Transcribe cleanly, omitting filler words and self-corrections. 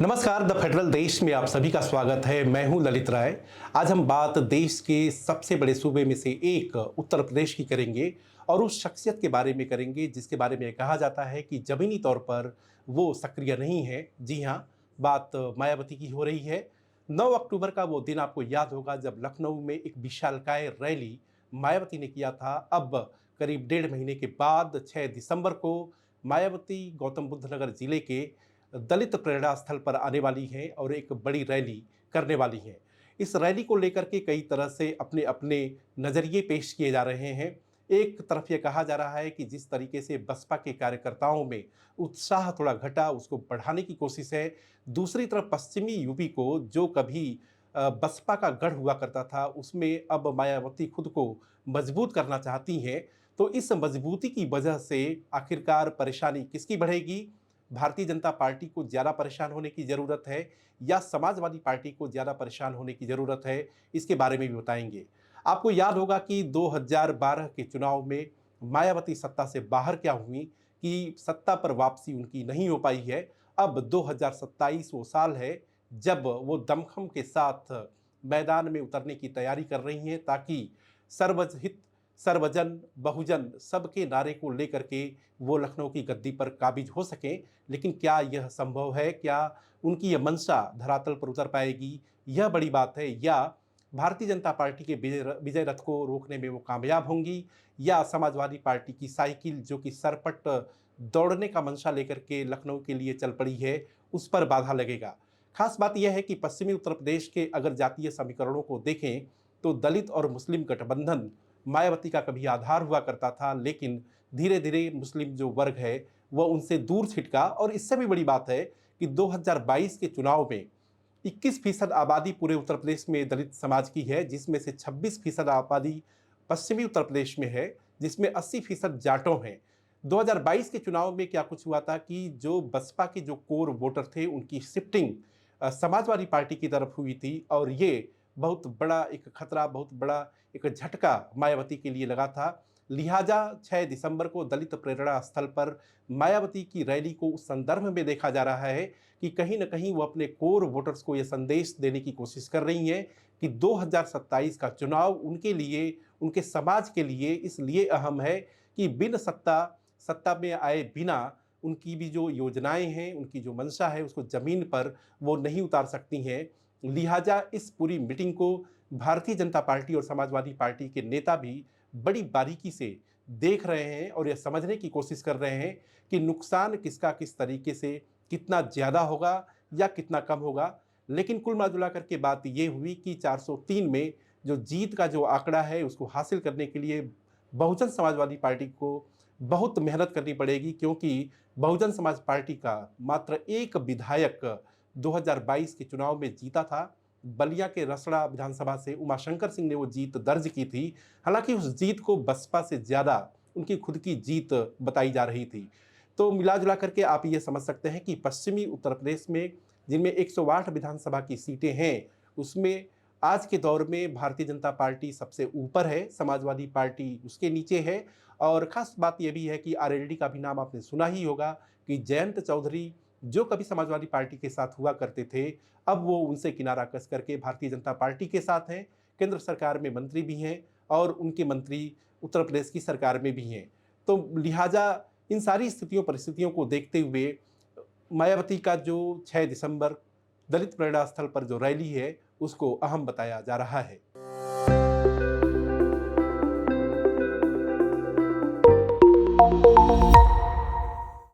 नमस्कार। The federal देश में आप सभी का स्वागत है। मैं हूं ललित राय। आज हम बात देश के सबसे बड़े सूबे में से एक उत्तर प्रदेश की करेंगे और उस शख्सियत के बारे में करेंगे जिसके बारे में कहा जाता है कि जमीनी तौर पर वो सक्रिय नहीं है। जी हां, बात मायावती की हो रही है। 9 अक्टूबर का वो दिन आपको याद होगा जब लखनऊ में एक विशालकाय रैली मायावती ने किया था। अब करीब 1.5 महीने के बाद 6 दिसंबर को मायावती गौतम बुद्ध नगर जिले के दलित प्रेरणा स्थल पर आने वाली हैं और एक बड़ी रैली करने वाली हैं। इस रैली को लेकर के कई तरह से अपने अपने नज़रिए पेश किए जा रहे हैं। एक तरफ ये कहा जा रहा है कि जिस तरीके से बसपा के कार्यकर्ताओं में उत्साह थोड़ा घटा, उसको बढ़ाने की कोशिश है। दूसरी तरफ पश्चिमी यूपी को जो कभी बसपा का गढ़ हुआ करता था, उसमें अब मायावती खुद को मजबूत करना चाहती हैं। तो इस मजबूती की वजह से आखिरकार परेशानी किसकी बढ़ेगी? भारतीय जनता पार्टी को ज़्यादा परेशान होने की ज़रूरत है या समाजवादी पार्टी को ज़्यादा परेशान होने की ज़रूरत है, इसके बारे में भी बताएंगे। आपको याद होगा कि 2012 के चुनाव में मायावती सत्ता से बाहर क्या हुई कि सत्ता पर वापसी उनकी नहीं हो पाई है। अब 2027 वो साल है जब वो दमखम के साथ मैदान में उतरने की तैयारी कर रही हैं ताकि सर्वहित, सर्वजन, बहुजन सबके नारे को लेकर के वो लखनऊ की गद्दी पर काबिज हो सकें। लेकिन क्या यह संभव है? क्या उनकी यह मंशा धरातल पर उतर पाएगी? यह बड़ी बात है। या भारतीय जनता पार्टी के विजय रथ को रोकने में वो कामयाब होंगी या समाजवादी पार्टी की साइकिल जो कि सरपट दौड़ने का मंशा लेकर के लखनऊ के लिए चल पड़ी है, उस पर बाधा लगेगा। खास बात यह है कि पश्चिमी उत्तर प्रदेश के अगर जातीय समीकरणों को देखें तो दलित और मुस्लिम गठबंधन मायावती का कभी आधार हुआ करता था, लेकिन धीरे धीरे मुस्लिम जो वर्ग है वह उनसे दूर छिटका। और इससे भी बड़ी बात है कि 2022 के चुनाव में 21% आबादी पूरे उत्तर प्रदेश में दलित समाज की है, जिसमें से 26% आबादी पश्चिमी उत्तर प्रदेश में है, जिसमें 80% जाटों हैं। 2022 के चुनाव में क्या कुछ हुआ था कि जो बसपा के जो कोर वोटर थे उनकी शिफ्टिंग समाजवादी पार्टी की तरफ हुई थी और ये बहुत बड़ा एक खतरा, बहुत बड़ा एक झटका मायावती के लिए लगा था। लिहाजा 6 दिसंबर को दलित प्रेरणा स्थल पर मायावती की रैली को उस संदर्भ में देखा जा रहा है कि कहीं न कहीं वो अपने कोर वोटर्स को यह संदेश देने की कोशिश कर रही हैं कि 2027 का चुनाव उनके लिए, उनके समाज के लिए इसलिए अहम है कि सत्ता में आए बिना उनकी भी जो योजनाएं हैं, उनकी जो मंशा है, उसको ज़मीन पर वो नहीं उतार सकती हैं। लिहाजा इस पूरी मीटिंग को भारतीय जनता पार्टी और समाजवादी पार्टी के नेता भी बड़ी बारीकी से देख रहे हैं और यह समझने की कोशिश कर रहे हैं कि नुकसान किसका किस तरीके से कितना ज़्यादा होगा या कितना कम होगा। लेकिन कुल मिला करके बात ये हुई कि 403 में जो जीत का जो आंकड़ा है उसको हासिल करने के लिए बहुजन समाजवादी पार्टी को बहुत मेहनत करनी पड़ेगी, क्योंकि बहुजन समाज पार्टी का मात्र एक विधायक 2022 के चुनाव में जीता था। बलिया के रसड़ा विधानसभा से उमाशंकर सिंह ने वो जीत दर्ज की थी। हालांकि उस जीत को बसपा से ज़्यादा उनकी खुद की जीत बताई जा रही थी। तो मिला जुला करके आप ये समझ सकते हैं कि पश्चिमी उत्तर प्रदेश में जिनमें 108 विधानसभा की सीटें हैं, उसमें आज के दौर में भारतीय जनता पार्टी सबसे ऊपर है, समाजवादी पार्टी उसके नीचे है। और ख़ास बात यह भी है कि आरएलडी का भी नाम आपने सुना ही होगा कि जयंत चौधरी जो कभी समाजवादी पार्टी के साथ हुआ करते थे, अब वो उनसे किनारा कस करके भारतीय जनता पार्टी के साथ हैं। केंद्र सरकार में मंत्री भी हैं और उनके मंत्री उत्तर प्रदेश की सरकार में भी हैं। तो लिहाजा इन सारी स्थितियों परिस्थितियों को देखते हुए मायावती का जो 6 दिसंबर दलित प्रेरणा स्थल पर जो रैली है उसको अहम बताया जा रहा है।